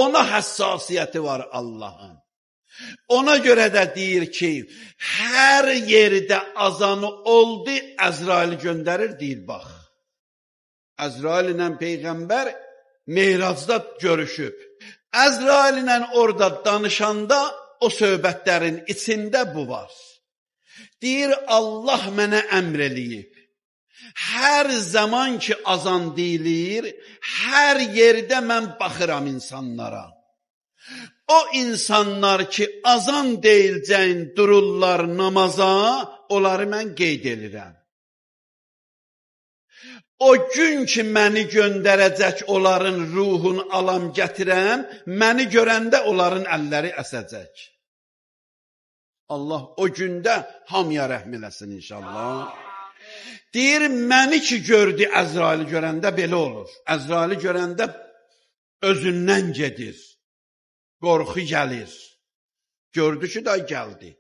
Ona həssasiyyəti var Allahın. Ona görə də deyir ki, hər yerdə azanı oldu, Əzraili göndərir, deyir, bax. Əzrail ilə Peyğəmbər Meyracda görüşüb. Əzrail ilə orada danışanda o söhbətlərin içində bu var. Deyir, Allah mənə əmr eləyib. Hər zaman ki azan deyilir, hər yerdə mən baxıram insanlara. O insanlar ki azan deyilcəyin dururlar namaza, onları mən qeyd edirəm. O gün ki məni göndərəcək, onların ruhunu alam gətirəm, məni görəndə onların əlləri əsəcək. Allah o gündə hamıya rəhm eləsin inşallah. Deyir, məni ki gördü Əzraili görəndə belə olur. Əzraili görəndə özündən gedir. Qorxu gəlir. Gördü ki, da gəldi.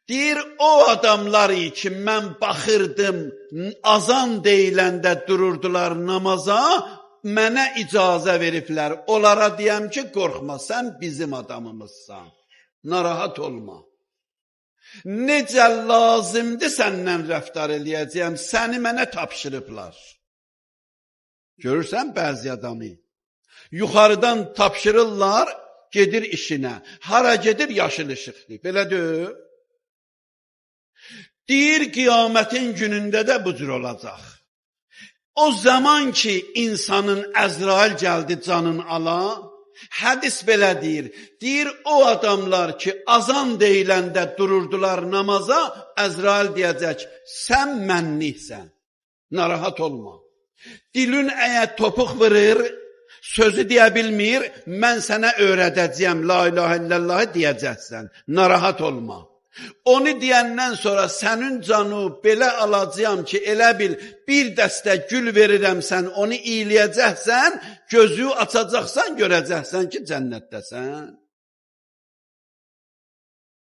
Deyir, o adamlar ki, mən baxırdım, azan deyiləndə dururdular namaza, mənə icazə veriblər. Onlara deyəm ki, qorxma, sən bizim adamımızsan. Narahat olma. Necə lazımdır səndən rəftar eləyəcəyəm, səni mənə tapşırıblar. Görürsən bəzi adamı? Yuxarıdan tapşırırlar, gedir işinə. Hara gedir? Yaşıl işıqdır. Belə deyil. Deyir, qiyamətin günündə də bu cür olacaq. O zaman ki, insanın Əzrail gəldi canın ala, hədis belə deyir. Deyir, o adamlar ki, azan deyiləndə dururdular namaza, Əzrail deyəcək, sən mənliksən, narahat olma. Dilin əgər topuq vırır, sözü deyə bilmir, mən sənə öyrədəcəyəm, la ilahə illallahı deyəcəksən, narahat olma. Onu deyəndən sonra sənin canı belə alacağım ki, elə bil bir dəstə gül verirəm sən, onu iyiləyəcəksən, gözü açacaqsan, görəcəksən ki, cənnətdəsən.